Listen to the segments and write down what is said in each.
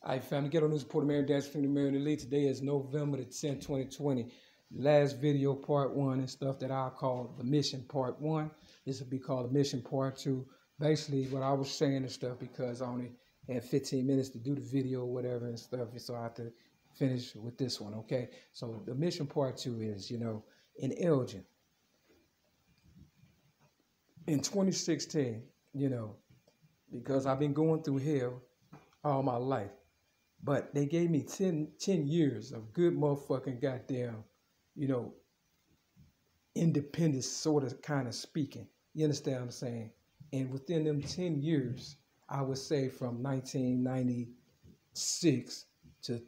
All right, family, get on this Port Mary Dance from the Maryland Elite. Today is November the 10th, 2020. Last video, part one, and stuff that I call the mission part one. This will be called the mission part two. Basically, what I was saying and stuff, because I only had 15 minutes to do the video or whatever and stuff, so I have to finish with this one, okay? So the mission part two is, in Elgin, in 2016, because I've been going through hell all my life. But they gave me 10 years of good motherfucking goddamn, independence sort of kind of speaking. You understand what I'm saying? And within them 10 years, I would say from 1996 to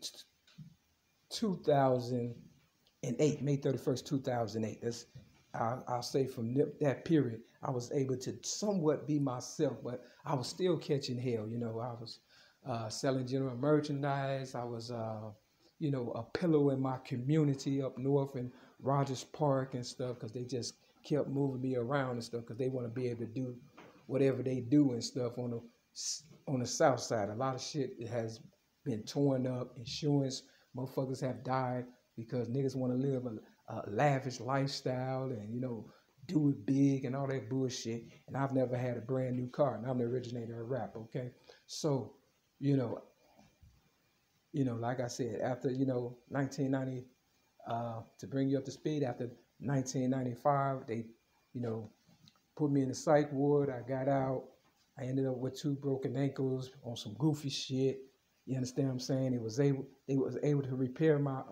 2008, May 31st, 2008. That's, I'll say from that period, I was able to somewhat be myself, but I was still catching hell. I was selling general merchandise. I was, a pillow in my community up north in Rogers Park and stuff, because they just kept moving me around and stuff, because they want to be able to do whatever they do and stuff on the south side. A lot of shit has been torn up. Insurance motherfuckers have died because niggas want to live a lavish lifestyle and, do it big and all that bullshit. And I've never had a brand new car, and I'm the originator of rap, okay? So, like I said, after, 1990, to bring you up to speed, after 1995, they, put me in the psych ward. I got out. I ended up with 2 broken ankles on some goofy shit. You understand what I'm saying? They was able to repair my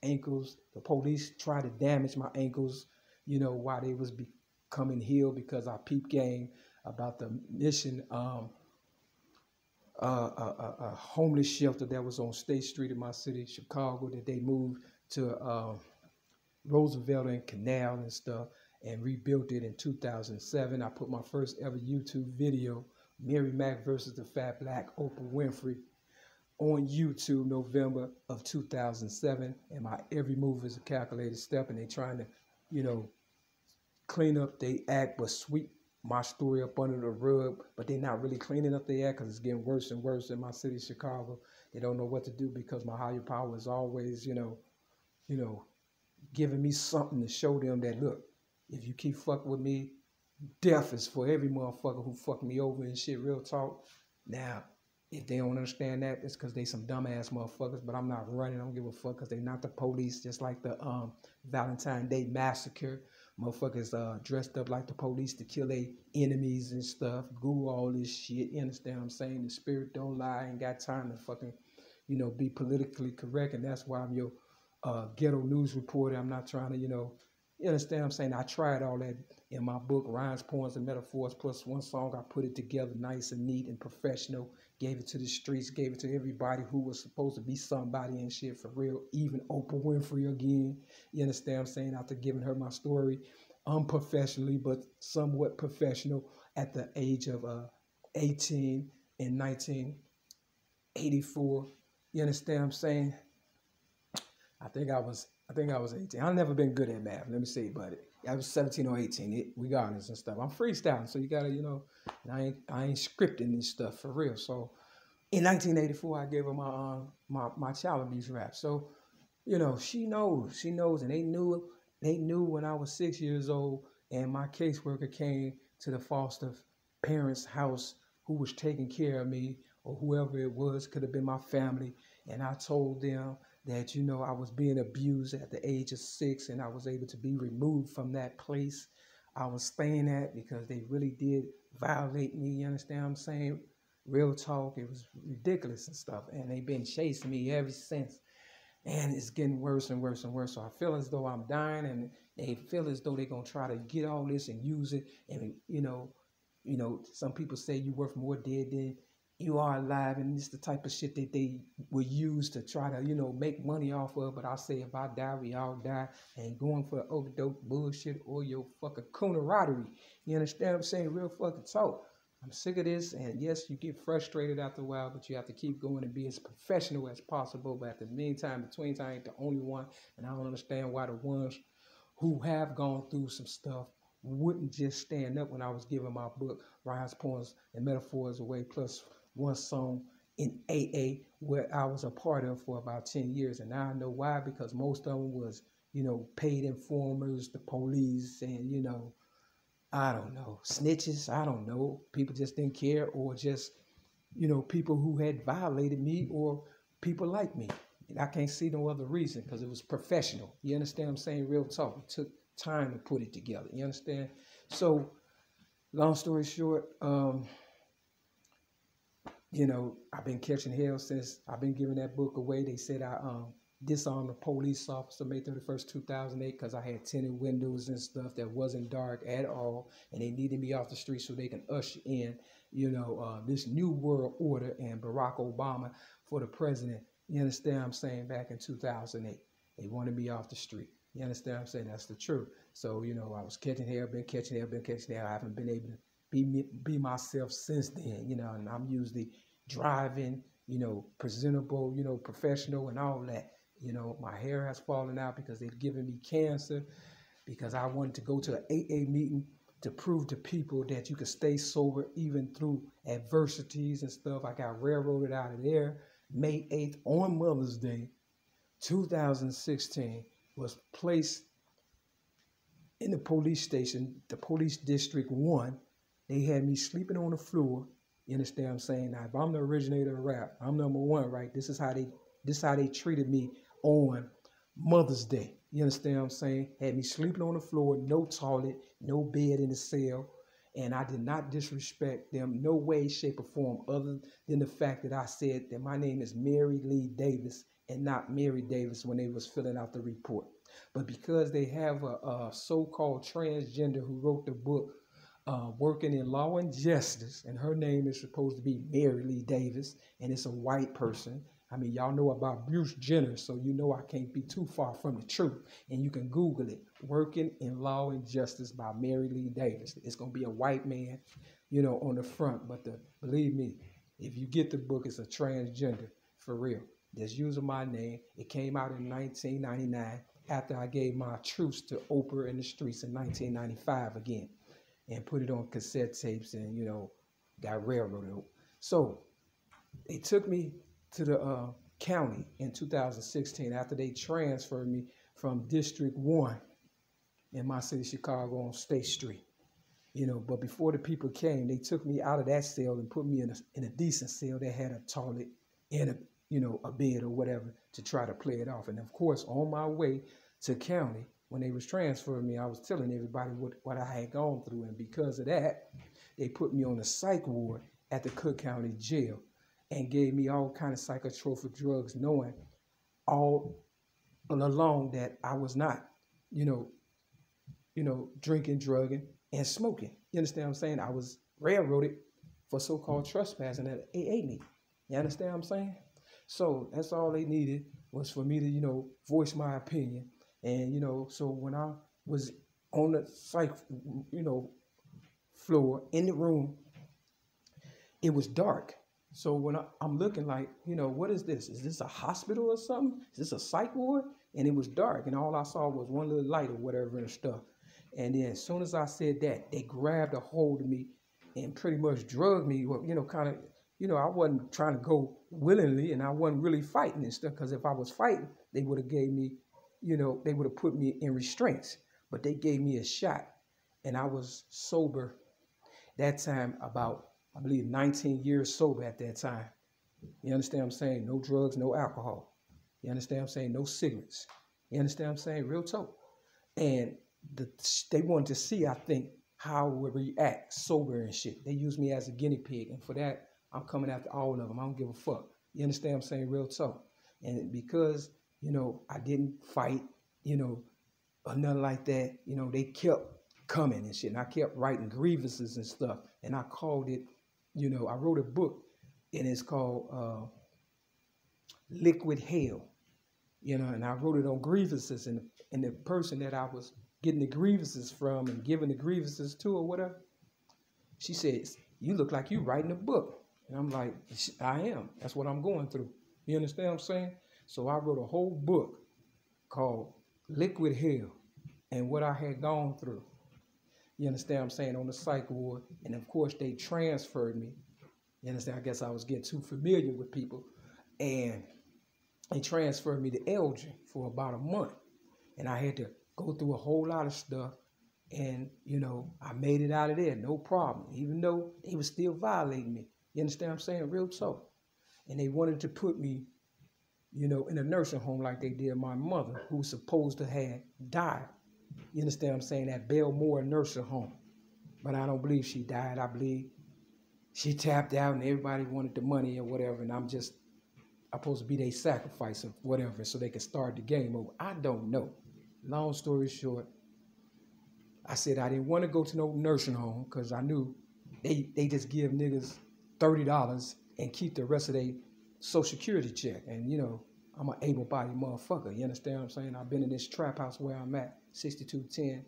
ankles. The police tried to damage my ankles, while they was becoming healed, because I peep game about the mission a homeless shelter that was on State Street in my city, Chicago, that they moved to Roosevelt and Canal and stuff, and rebuilt it in 2007. I put my first ever YouTube video, ML-MACK versus the Fat Black Oprah Winfrey, on YouTube, November of 2007. And my every move is a calculated step, and they trying to, clean up they act, but sweep my story up under the rug, but they're not really cleaning up their act, because it's getting worse and worse in my city, Chicago. They don't know what to do, because my higher power is always, giving me something to show them that, look, if you keep fucking with me, death is for every motherfucker who fucked me over and shit, real talk. Now, if they don't understand that, it's because they some dumbass motherfuckers, but I'm not running. I don't give a fuck, because they not the police, just like the Valentine's Day massacre. Motherfuckers dressed up like the police to kill their enemies and stuff. Google all this shit. You understand what I'm saying? The spirit don't lie. I ain't got time to fucking, be politically correct. And that's why I'm your ghetto news reporter. I'm not trying to, you understand what I'm saying? I tried all that in my book, Rhymes, Poems, and Metaphors, plus one song. I put it together nice and neat and professional. Gave it to the streets, gave it to everybody who was supposed to be somebody and shit, for real. Even Oprah Winfrey again. You understand what I'm saying? After giving her my story unprofessionally, but somewhat professional, at the age of 18 in 1984. You understand what I'm saying? I think I was 18. I've never been good at math. Let me see, buddy. I was 17 or 18, regardless and stuff. I'm freestyling, so you gotta, I ain't scripting this stuff for real. So in 1984, I gave her my child abuse rap. So, she knows, and they knew when I was 6 years old, and my caseworker came to the foster parents' house, who was taking care of me, or whoever it was, could have been my family, and I told them that, I was being abused at the age of 6, and I was able to be removed from that place I was staying at, because they really did violate me. You understand what I'm saying? Real talk. It was ridiculous and stuff. And they've been chasing me ever since. And it's getting worse and worse and worse. So I feel as though I'm dying, and they feel as though they're going to try to get all this and use it. And, some people say you're worth more dead than you are alive, and it's the type of shit that they will use to try to, make money off of. But I say, if I die, we all die. I ain't going for overdose bullshit or your fucking coonerattery. You understand what I'm saying? Real fucking talk. I'm sick of this, and yes, you get frustrated after a while, but you have to keep going and be as professional as possible. But at the meantime, between time, I ain't the only one, and I don't understand why the ones who have gone through some stuff wouldn't just stand up when I was giving my book, Rhymes, Poems, and Metaphors away, plus one song in AA, where I was a part of for about 10 years. And now I know why, because most of them was, paid informers, the police, and, I don't know, snitches. I don't know. People just didn't care, or just, people who had violated me, or people like me. And I can't see no other reason, because it was professional. You understand what I'm saying? Real talk. It took time to put it together. You understand? So, long story short, I've been catching hell since I've been giving that book away. They said I disarmed a police officer May 31st, 2008, because I had tinted windows and stuff that wasn't dark at all, and they needed me off the street so they can usher in, this new world order and Barack Obama for the president. You understand what I'm saying? Back in 2008, they wanted me off the street. You understand what I'm saying? That's the truth. So, I was catching hell, been catching hell. I haven't been able to be myself since then, and I'm usually driving, presentable, professional and all that. My hair has fallen out because they've given me cancer, because I wanted to go to an AA meeting to prove to people that you can stay sober even through adversities and stuff. I got railroaded out of there. May 8th, on Mother's Day, 2016, was placed in the police station, the police district 1. They had me sleeping on the floor. You understand what I'm saying? Now, if I'm the originator of rap, I'm number 1, right? This is how they treated me on Mother's Day. You understand what I'm saying? Had me sleeping on the floor, no toilet, no bed in the cell. And I did not disrespect them no way, shape, or form, other than the fact that I said that my name is Mary Lee Davis and not Mary Davis when they was filling out the report. But because they have a so-called transgender who wrote the book, Working in Law and Justice, and her name is supposed to be Mary Lee Davis, and it's a white person. I mean, y'all know about Bruce Jenner, so you know I can't be too far from the truth. And you can Google it, Working in Law and Justice by Mary Lee Davis. It's going to be a white man, on the front. But believe me, if you get the book, it's a transgender, for real. Just using my name. It came out in 1999 after I gave my truce to OPRAH in the streets in 1995 again, and put it on cassette tapes and, got railroaded. So they took me to the county in 2016 after they transferred me from District 1 in my city, Chicago, on State Street. But before the people came, they took me out of that cell and put me in a decent cell that had a toilet and a bed or whatever to try to play it off. And of course, on my way to county, when they was transferring me, I was telling everybody what I had gone through. And because of that, they put me on the psych ward at the Cook County Jail and gave me all kind of psychotropic drugs, knowing all along that I was not, drinking, drugging, and smoking. You understand what I'm saying? I was railroaded for so-called trespassing at an AA meeting. You understand what I'm saying? So that's all they needed was for me to, voice my opinion. And, so when I was on the psych, floor in the room, it was dark. So when I'm looking like, what is this? Is this a hospital or something? Is this a psych ward? And it was dark, and all I saw was one little light or whatever and stuff. And then as soon as I said that, they grabbed a hold of me and pretty much drugged me, kind of, I wasn't trying to go willingly, and I wasn't really fighting and stuff, because if I was fighting, they would have gave me, they would have put me in restraints. But they gave me a shot, and I was sober that time, about, I believe, 19 years sober at that time. You understand what I'm saying? No drugs, no alcohol. You understand what I'm saying? No cigarettes. You understand what I'm saying? Real talk. And they wanted to see, I think, how I would react sober and shit. They used me as a guinea pig, and for that, I'm coming after all of them. I don't give a fuck. You understand what I'm saying? Real talk. And because, I didn't fight, or nothing like that, they kept coming and shit. And I kept writing grievances and stuff. And I called it, I wrote a book, and it's called Liquid Hell. And I wrote it on grievances. And the person that I was getting the grievances from and giving the grievances to or whatever, she says, "You look like you writing a book." And I'm like, I am. That's what I'm going through. You understand what I'm saying? So I wrote a whole book called Liquid Hell and what I had gone through. You understand what I'm saying? On the psych ward. And of course, they transferred me, You understand? I guess I was getting too familiar with people, and they transferred me to Elgin for about a month, and I had to go through a whole lot of stuff. And, you know, I made it out of there, no problem, even though they were still violating me. You understand what I'm saying? Real talk. And they wanted to put me, you know, in a nursing home like they did my mother, who was supposed to have died. You understand what I'm saying? At Belmore nursing home. But I don't believe she died. I believe she tapped out and everybody wanted the money or whatever. And I'm supposed to be their sacrifice or whatever so they could start the game over. I don't know. Long story short, I said I didn't want to go to no nursing home because I knew they just give niggas $30 and keep the rest of their Social Security check. And, you know, I'm an able-bodied motherfucker. You understand what I'm saying? I've been in this trap house where I'm at, 6210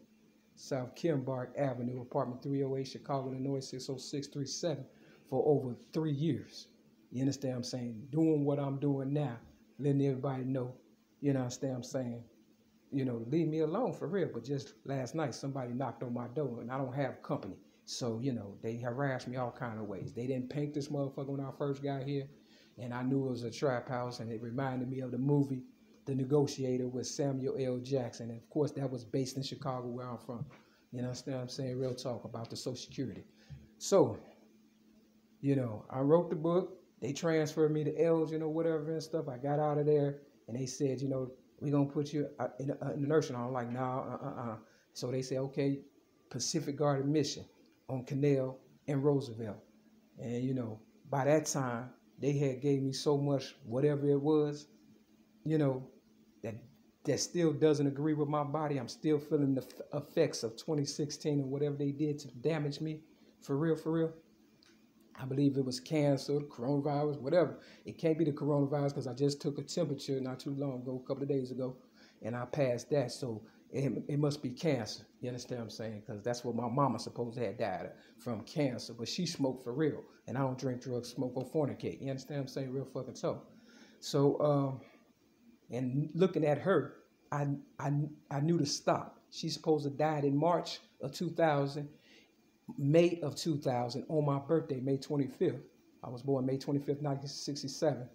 South Kimbark Avenue, apartment 308, Chicago, Illinois, 60637, for over 3 years. You understand what I'm saying? Doing what I'm doing now, letting everybody know, you know, understand what I'm saying? You know, leave me alone for real. But just last night, somebody knocked on my door, and I don't have company. So, you know, they harassed me all kind of ways. They didn't paint this motherfucker when I first got here, and I knew it was a trap house, and it reminded me of the movie The Negotiator with Samuel L. Jackson. And, of course, that was based in Chicago, where I'm from. You know what I'm saying? Real talk about the Social Security. So, you know, I wrote the book. They transferred me to Elgin or whatever and stuff. I got out of there, and they said, you know, we're going to put you in the nursing home. I'm like, nah, So they said, okay, Pacific Garden Mission on Canal and Roosevelt. And, you know, by that time, they had gave me so much, whatever it was, you know, that still doesn't agree with my body. I'm still feeling the effects of 2016 and whatever they did to damage me. For real, for real. I believe it was cancer, coronavirus, whatever. It can't be the coronavirus because I just took a temperature not too long ago, a couple of days ago, and I passed that. So it must be cancer. You understand what I'm saying? Because that's what my mama supposed to have died from, cancer. But she smoked for real. And I don't drink drugs, smoke, or fornicate. You understand what I'm saying? Real fucking talk. So, and looking at her, I knew to stop. She's supposed to die in March of 2000. May of 2000, on my birthday, May 25th. I was born May 25th, 1967.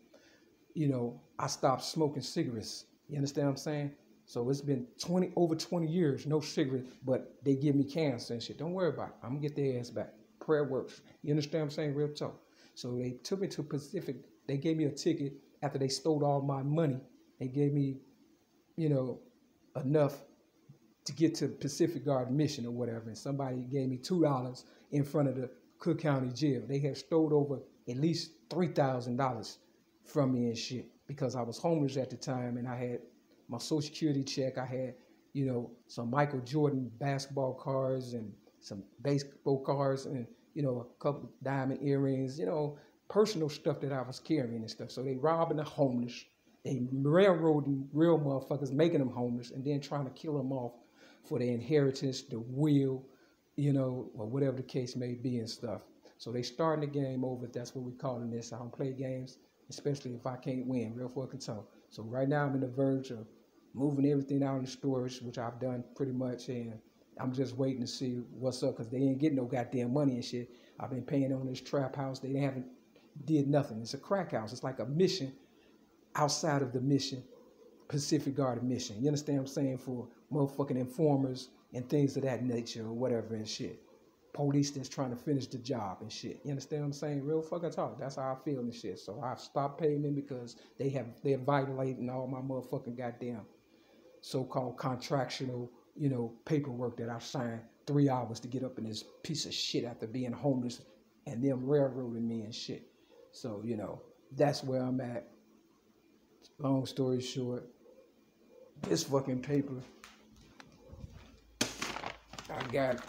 You know, I stopped smoking cigarettes. You understand what I'm saying? So it's been over 20 years, no cigarette, but they give me cancer and shit. Don't worry about it. I'm going to get their ass back. Prayer works. You understand what I'm saying? Real talk. So they took me to Pacific. They gave me a ticket after they stole all my money. They gave me, you know, enough to get to Pacific Garden Mission or whatever, and somebody gave me $2 in front of the Cook County Jail. They had stole over at least $3,000 from me and shit because I was homeless at the time, and I had my Social Security check. I had, you know, some Michael Jordan basketball cards and some baseball cards and, you know, a couple diamond earrings, you know, personal stuff that I was carrying and stuff. So they robbing the homeless. They railroading real motherfuckers, making them homeless, and then trying to kill them off for the inheritance, the will, you know, or whatever the case may be and stuff. So they starting the game over. That's what we calling this. I don't play games, especially if I can't win. Real fucking talk. So right now I'm in the verge of moving everything out in storage, which I've done pretty much, and I'm just waiting to see what's up because they ain't getting no goddamn money and shit. I've been paying on this trap house. They haven't did nothing. It's a crack house. It's like a mission outside of the mission, Pacific Garden Mission. You understand what I'm saying? For motherfucking informers and things of that nature or whatever and shit. Police that's trying to finish the job and shit. You understand what I'm saying? Real fucking talk. That's how I feel and shit. So I've stopped paying them because they're violating all my motherfucking goddamn so-called contractual, you know, paperwork that I signed 3 hours to get up in this piece of shit after being homeless and them railroading me and shit. So, you know, that's where I'm at. Long story short, this fucking paper I got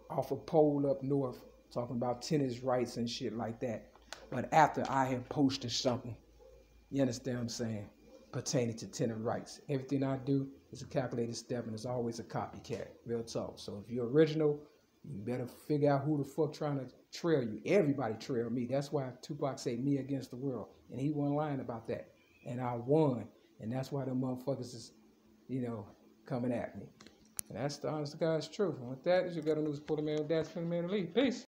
off a pole up north talking about tenants' rights and shit like that. But after I had posted something, you understand what I'm saying, pertaining to tenant rights. Everything I do is a calculated step and it's always a copycat. Real talk. So if you're original, you better figure out who the fuck trying to trail you. Everybody trailed me. That's why Tupac said me against the world. And he wasn't lying about that. And I won. And that's why the motherfuckers is, you know, coming at me. And that's the honest to God's truth. And with that, you got to lose Porter Man, Dad's Friend Man, Leave. Peace.